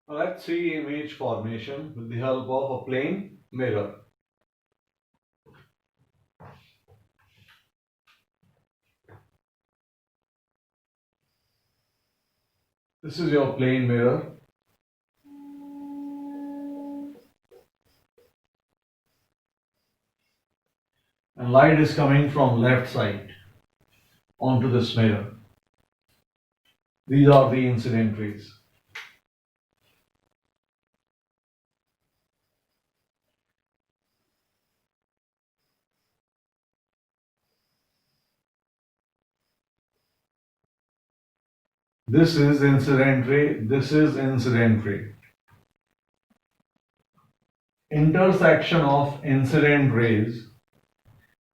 Let's see image formation with the help of a plane mirror. This is your plane mirror. And light is coming from left side onto this mirror. These are the incident rays. This is incident ray, this is incident ray. Intersection of incident rays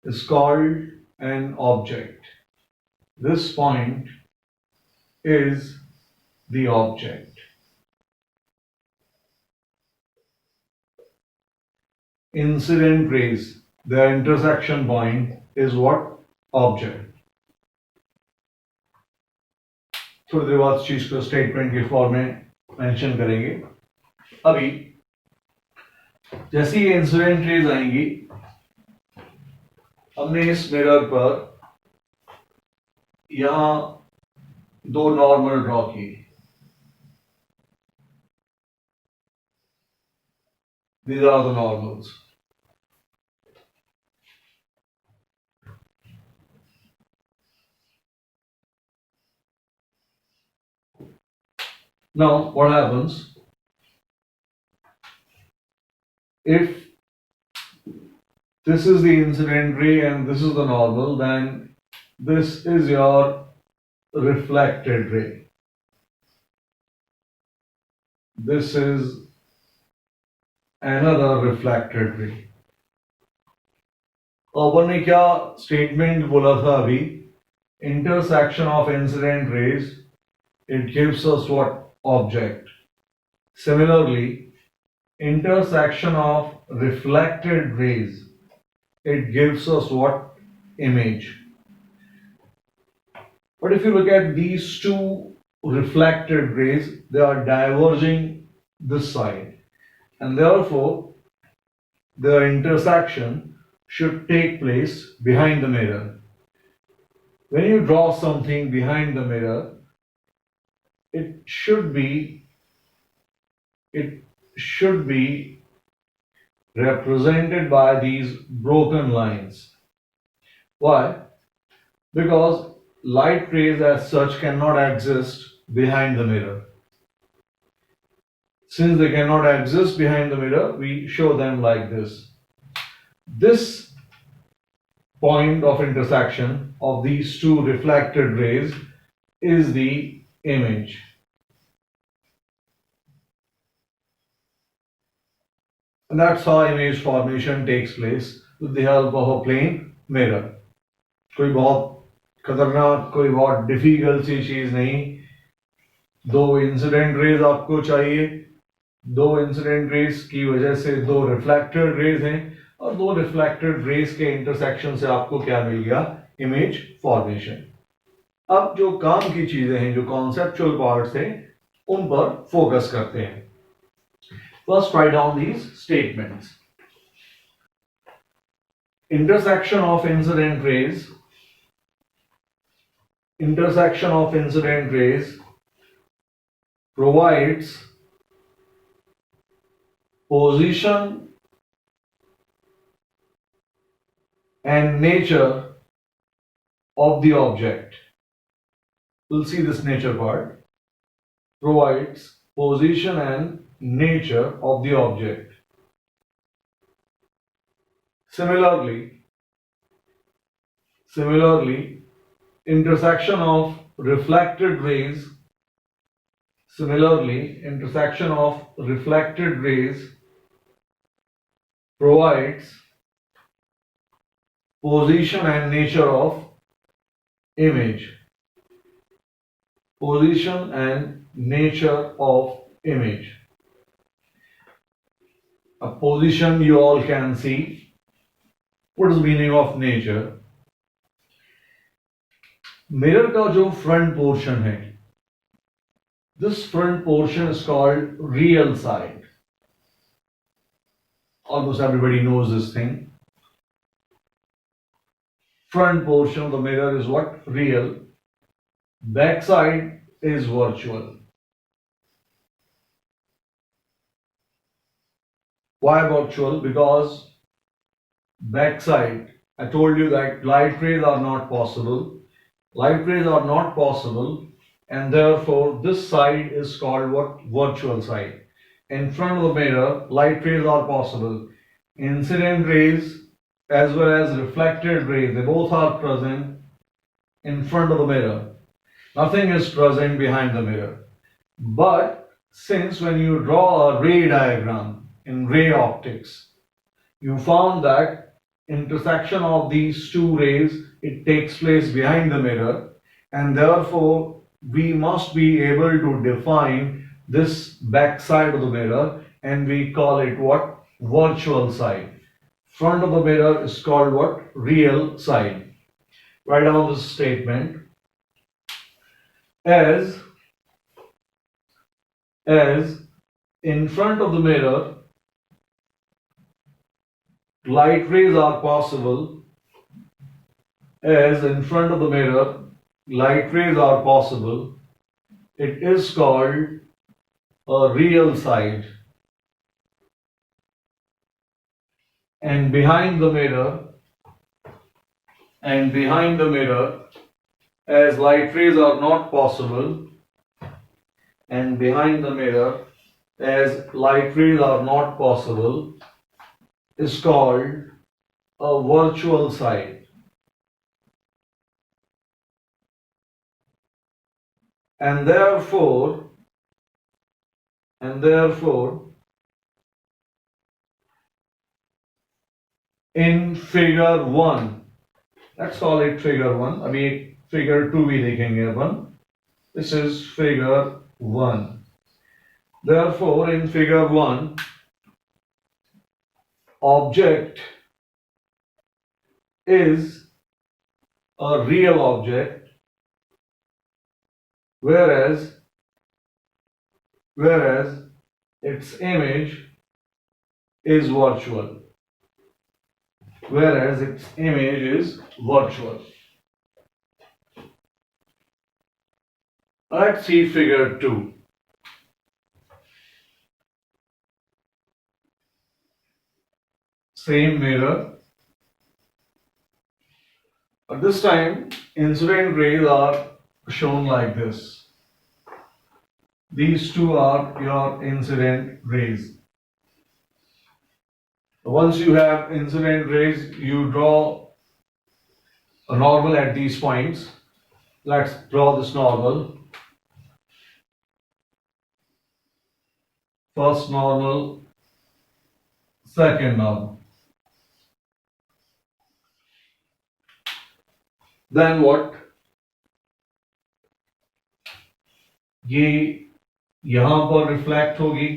is called an object. This point is the object. Incident rays, their intersection point is what? Object. थोड़ी देर बाद चीज को statement के form में mention करेंगे. अभी जैसी ये इंसिडेंट रेज आएंगी, हमने इस मिरर पर यहां दो नॉर्मल ड्रॉ किए. These are the normals. Now, what happens if this is the incident ray and this is the normal, then this is your reflected ray. This is another reflected ray. अपन ने क्या statement बोला था अभी? Intersection of incident rays, it gives us what? Object. Similarly, intersection of reflected rays, it gives us what? Image. But if you look at these two reflected rays, they are diverging this side, and therefore the intersection should take place behind the mirror. When you draw something behind the mirror, it should be represented by these broken lines. Why? Because light rays as such cannot exist behind the mirror. Since they cannot exist behind the mirror, we show them like this. This point of intersection of these two reflected rays is the image. And that's how image formation takes place with the help of a plane mirror. कोई बहुत खतरनाक, कोई बहुत difficult सी चीज नहीं. दो incident raise आपको चाहिए. दो इंसिडेंट रेज की वजह से दो रिफ्लेक्टेड रेज हैं, और दो रिफ्लेक्टेड रेज के इंटरसेक्शन से आपको क्या मिल गया? Image formation. अब जो काम की चीजें हैं, जो कॉन्सेप्चुअल पार्ट्स हैं, उन पर फोकस करते हैं. First, write down these statements. Intersection of incident rays provides position and nature of the object. We'll see this nature part. Provides position and nature of the object. Similarly, intersection of reflected rays provides position and nature of image. Position and nature of image. A position you all can see. What is the meaning of nature? Mirror का जो front portion है, This front portion is called real side. Almost everybody knows this thing. Front portion of the mirror is what? Real. Back side is virtual. Why virtual? Because backside, I told you that light rays are not possible. Light rays are not possible, and therefore this side is called what? Virtual side. In front of the mirror, light rays are possible. Incident rays as well as reflected rays, they both are present in front of the mirror. Nothing is present behind the mirror. But since when you draw a ray diagram in ray optics, you found that intersection of these two rays, it takes place behind the mirror, and therefore we must be able to define this back side of the mirror, and we call it what? Virtual side. Front of the mirror is called what? Real side. Write down this statement. As in front of the mirror light rays are possible, as in front of the mirror light rays are possible, it is called a real side. And behind the mirror, as light rays are not possible, and behind the mirror, as light rays are not possible, is called a virtual side. And therefore, in figure 1, let's call it figure 1, अभी figure 2 भी देखेंगे अपन. This is figure 1. Therefore, in figure 1, object is a real object, whereas its image is virtual. Let's see figure 2. Same mirror, but this time incident rays are shown like this. These two are your incident rays. Once you have incident rays, you draw a normal at these points. Let's draw this normal. First normal, second normal. Then what? ये यहां पर reflect होगी,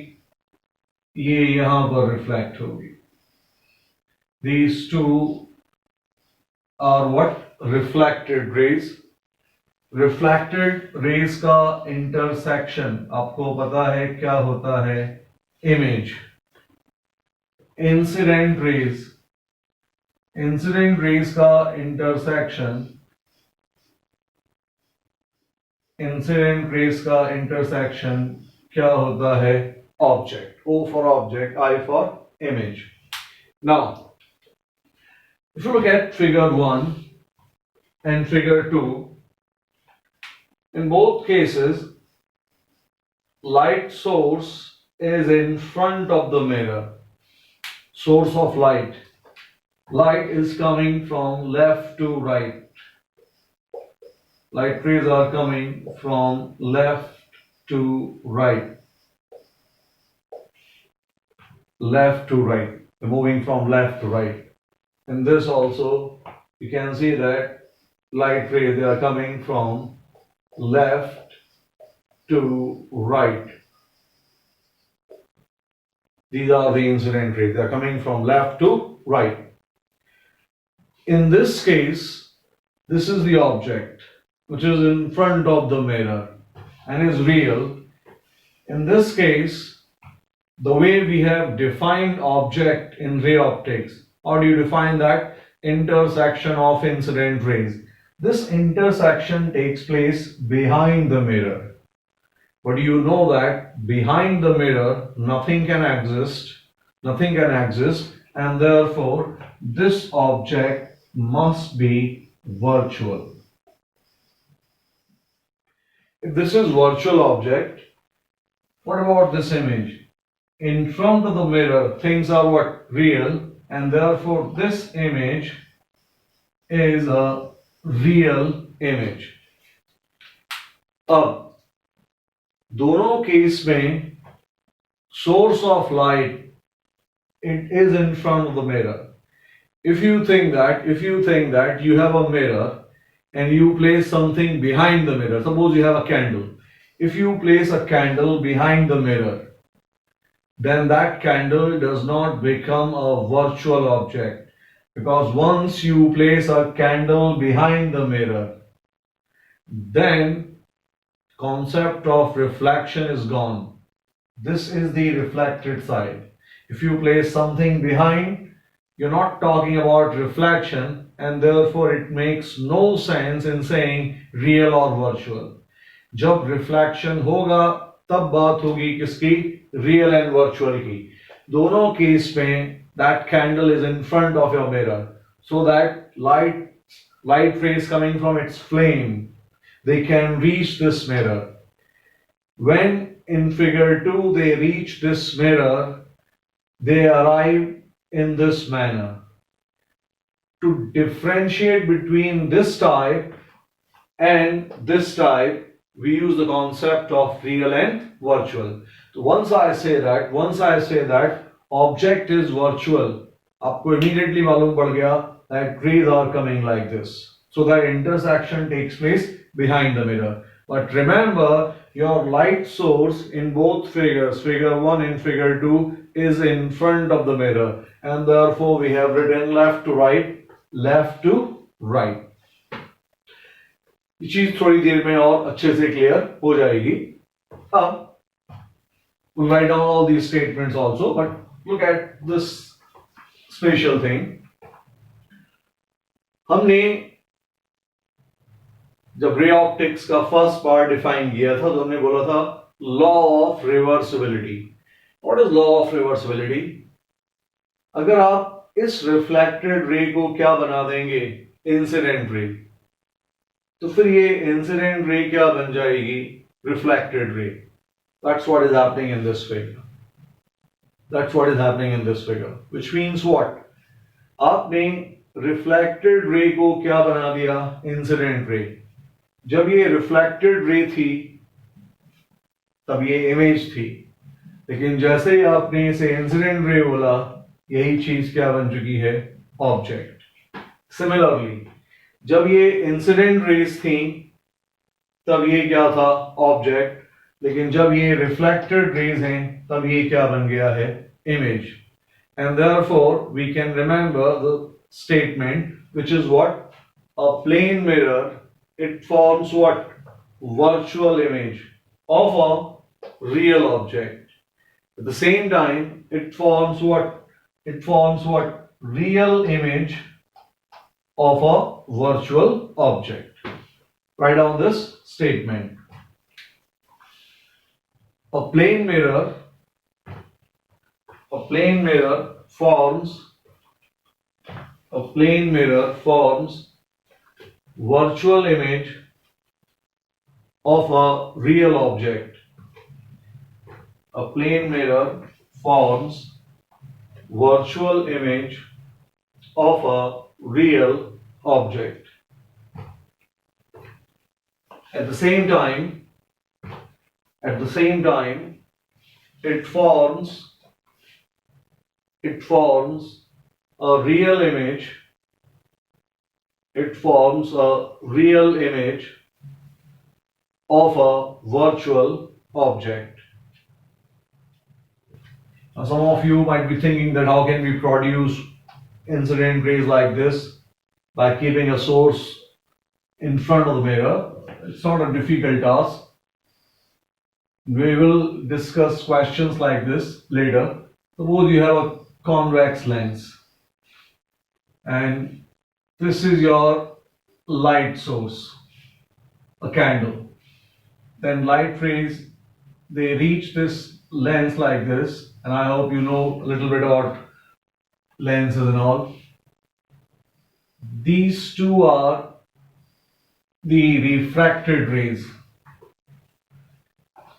ये यहां पर reflect होगी. These two are what? Reflected rays. Reflected rays का intersection आपको पता है क्या होता है? Image. Incident rays का intersection क्या होता है? Object. O for object, I for image. Now, if you look at figure 1 and figure 2, in both cases, light source is in front of the mirror. Source of light. Light is coming from left to right. Light rays are coming from left to right. They're moving from left to right. In this also, you can see that light rays, they are coming from left to right. These are the incident rays. They are coming from left to right. In this case, this is the object which is in front of the mirror and is real, In this case, the way we have defined object in ray optics, how do you define that? Intersection of incident rays. This intersection takes place behind the mirror. But you know that behind the mirror nothing can exist, and therefore this object must be virtual. If this is virtual object, what about this image? In front of the mirror, things are what? Real, and therefore this image is a real image. अब दोनों case में source of light, it is in front of the mirror. If you think that you have a mirror and you place something behind the mirror, suppose you have a candle. If you place a candle behind the mirror, then that candle does not become a virtual object, because once you place a candle behind the mirror, then concept of reflection is gone. This is the reflected side. If you place something behind, you're not talking about reflection, and therefore it makes no sense in saying real or virtual. जब reflection होगा तब बात होगी किसकी? Real and virtual की. दोनों case में that candle is in front of your mirror, so that light rays coming from its flame, they can reach this mirror. When in figure 2 they reach this mirror, they arrive in this manner. To differentiate between this type and this type, we use the concept of real and virtual. So once I say that object is virtual, आपको immediately मालूम पड़ गया that rays are coming like this. So that intersection takes place behind the mirror. But remember, your light source in both figures, figure 1 and figure 2, is in front of the mirror, and therefore we have written left to right, left to right. ये चीज थोड़ी देर में और अच्छे से clear हो जाएगी. अब we'll write down all these statements also, but look at this special thing. हमने जब रे ऑप्टिक्स का फर्स्ट पार्ट डिफाइन किया था तो हमने बोला था law of reversibility. What is law of reversibility? अगर आप इस रिफ्लेक्टेड रे को क्या बना देंगे? इंसिडेंट रे, तो फिर ये इंसिडेंट रे क्या बन जाएगी? Reflected ray. That's what is happening in this figure. That's what is happening in this figure. Which means what? आपने रिफ्लेक्टेड रे को क्या बना दिया? Incident ray. जब ये रिफ्लेक्टेड रे थी तब ये इमेज थी, लेकिन जैसे ही आपने इसे इंसिडेंट रे बोला, यही चीज क्या बन चुकी है? ऑब्जेक्ट. सिमिलरली जब ये इंसिडेंट रेज थी तब ये क्या था? ऑब्जेक्ट. लेकिन जब ये रिफ्लेक्टेड रेज हैं तब ये क्या बन गया है? Image. And therefore we can remember the statement which is what? A plane mirror, it forms what? Virtual image of a real object. At the same time, it forms what? It forms what? Real image of a virtual object. Write down this statement. A plane mirror forms virtual image of a real object. A plane mirror forms virtual image of a real object. At the same time, it forms a real image. It forms a real image of a virtual object. Now, some of you might be thinking that how can we produce incident rays like this by keeping a source in front of the mirror? It's not a difficult task. We will discuss questions like this later. Suppose you have a convex lens and this is your light source, a candle. Then light rays, they reach this lens like this, and I hope you know a little bit about lenses and all. These two are the refracted rays.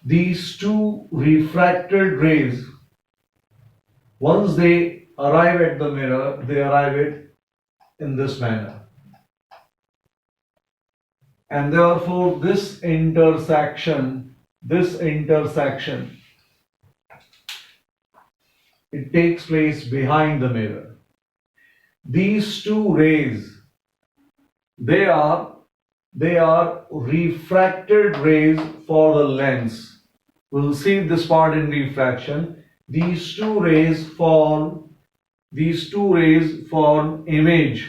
These two refracted rays, once they arrive at the mirror, they arrive it in this manner. And therefore this intersection, it takes place behind the mirror. These two rays, they are refracted rays for the lens. We'll see this part in refraction. These two rays form image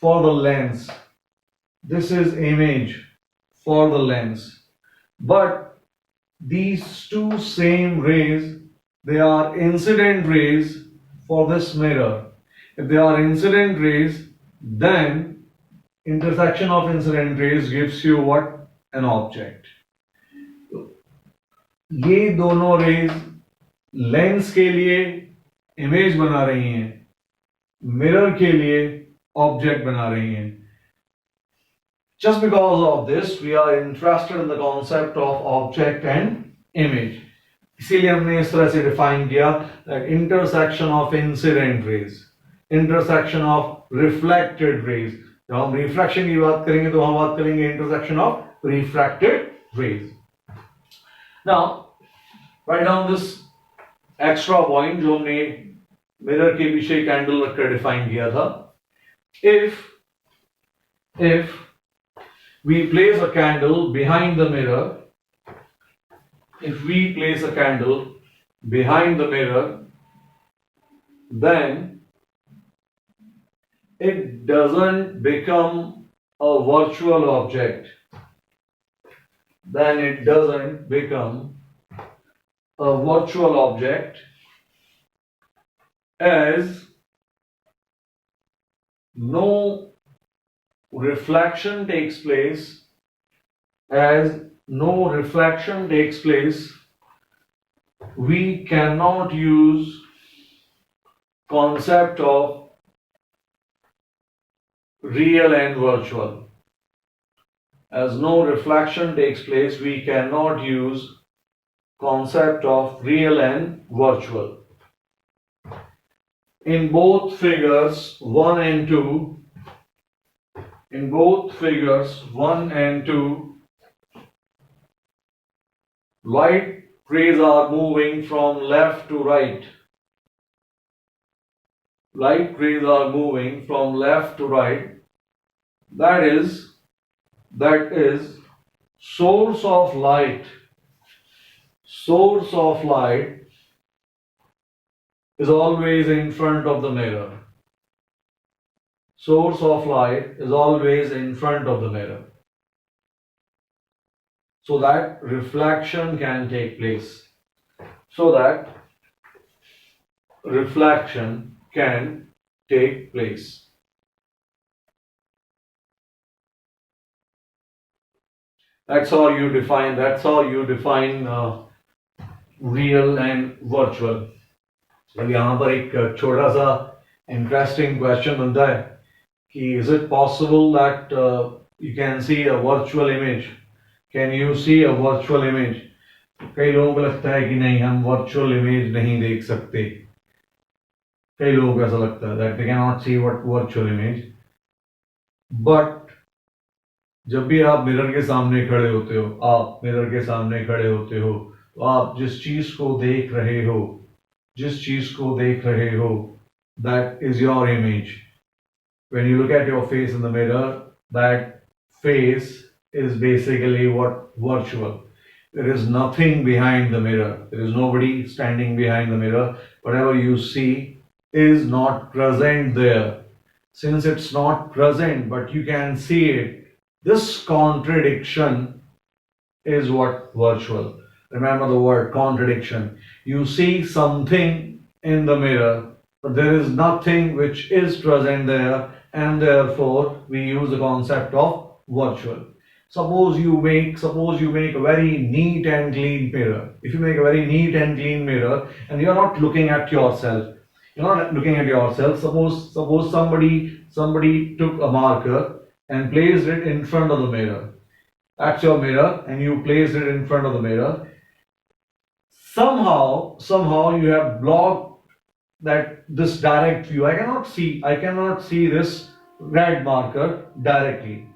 for the lens. This is image for the lens. But these two same rays, they are incident rays for this mirror. If they are incident rays, then intersection of incident rays gives you what? An object. ये दोनों raise lens के लिए image बना रही हैं, mirror के लिए object बना रही हैं. Just because of this, we are interested in the concept of object and image. इसीलिए हमने इस तरह से डिफाइन किया that intersection of incident rays, intersection of reflected rays. जब हम रिफ्रैक्शन की बात करेंगे तो हम बात करेंगे intersection of refracted rays. Now write down this extra point जो हमने मिरर के पीछे कैंडल रखकर डिफाइन किया था. if we place a candle behind the mirror, then it doesn't become a virtual object. As no reflection takes place, we cannot use concept of real and virtual. As no reflection takes place, we cannot use concept of real and virtual. In both figures 1 and 2, light rays are moving from left to right. That is source of light is always in front of the mirror. So that reflection can take place. That's how you define real and virtual. अब यहाँ पर एक छोटा सा interesting question बनता है कि is it possible that you can see a virtual image? Can you see a virtual image? कई लोगों को लगता है कि नहीं, हम virtual image नहीं देख सकते. कई लोगों को ऐसा लगता है that they cannot see what virtual image. But जब भी आप मिरर के सामने खड़े होते हो, तो आप जिस चीज को देख रहे हो, that is your image. When you look at your face in the mirror, that face is basically what? Virtual. There is nothing behind the mirror. There is nobody standing behind the mirror. Whatever you see is not present there. Since it's not present, but you can see it, this contradiction is what? Virtual. Remember the word contradiction. You see something in the mirror, but there is nothing which is present there, and therefore we use the concept of virtual. Suppose you make a very neat and clean mirror. If you make a very neat and clean mirror and you're not looking at yourself, suppose somebody took a marker and placed it in front of the mirror. That's your mirror, and you placed it in front of the mirror. Somehow you have blocked that this direct view. I cannot see this red marker directly.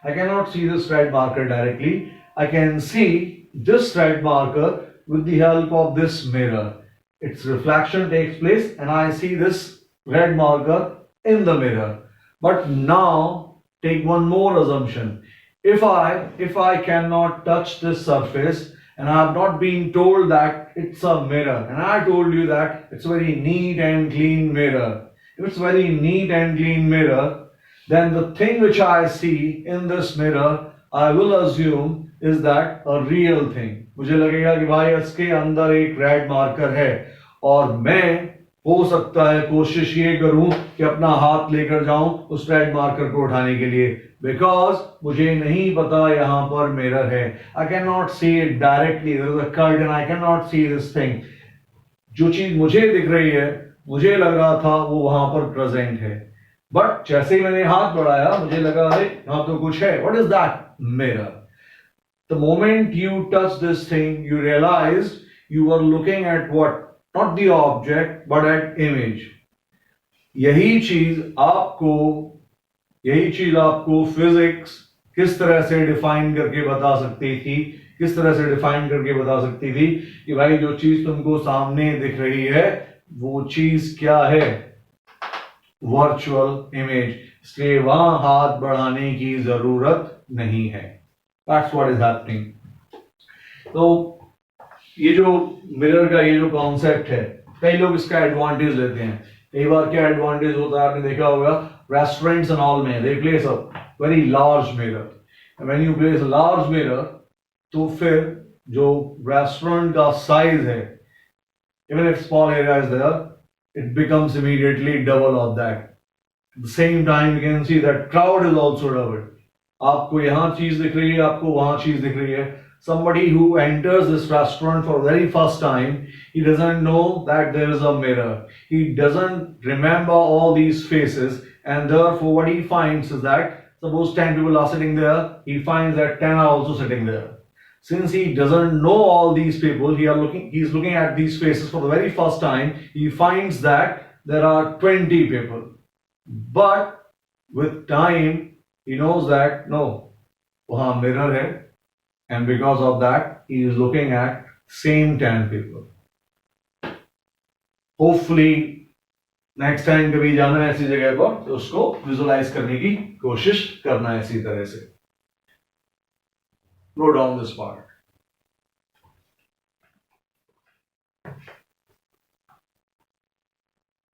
I cannot see this red marker directly. I can see this red marker with the help of this mirror. Its reflection takes place and I see this red marker in the mirror. But now take one more assumption. If I cannot touch this surface and I have not been told that it's a mirror, and I told you that it's a very neat and clean mirror. If it's a very neat and clean mirror, then the thing which I see in this mirror, I will assume is that a real thing. मुझे लगेगा कि भाई इसके अंदर एक red marker है, और मैं हो सकता है कोशिश ये करूं कि अपना हाथ लेकर जाऊं उस रेड मार्कर को उठाने के लिए, बिकॉज मुझे नहीं पता यहां पर मिरर है. I can not see it directly, there is a curtain, I can not see this thing. जो चीज मुझे दिख रही है, मुझे लग रहा था वो वहां पर प्रेजेंट है, बट जैसे ही मैंने हाथ बढ़ाया मुझे लगा अरे यहां तो कुछ है. What is that? Mirror. The moment you touch this thing, you realized you were looking at what? Not the object, but at image. यही चीज आपको फिजिक्स किस तरह से डिफाइन करके बता सकती थी, कि भाई जो चीज तुमको सामने दिख रही है वो चीज क्या है? Virtual image. इसलिए वहां हाथ बढ़ाने की जरूरत नहीं है. That's what is happening. तो ये जो मिरर का ये जो कॉन्सेप्ट है, कई लोग इसका एडवांटेज लेते हैं. कई बार क्या एडवांटेज होता है, आपने देखा होगा रेस्टोरेंट्स एंड ऑल में they place a very large mirror. When you place a large mirror, तो फिर जो रेस्टोरेंट का साइज है, even if small area is there, it becomes immediately double of that. At the same time, you can see that crowd is also doubled. आपको यहाँ चीज दिख रही है, आपको वहां चीज दिख रही है. Somebody who enters this restaurant for the very first time, he doesn't know that there is a mirror. He doesn't remember all these faces, and therefore what he finds is that suppose 10 people are sitting there, he finds that 10 are also sitting there. Since he doesn't know all these people, he's looking at these faces for the very first time. He finds that there are 20 people. But with time, he knows that no, वहाँ mirror है, and because of that, he is looking at same 10 people. Hopefully, next time कभी जाना है ऐसी जगह पर, तो उसको visualize करने की कोशिश करना है इसी तरह से. Note down this part.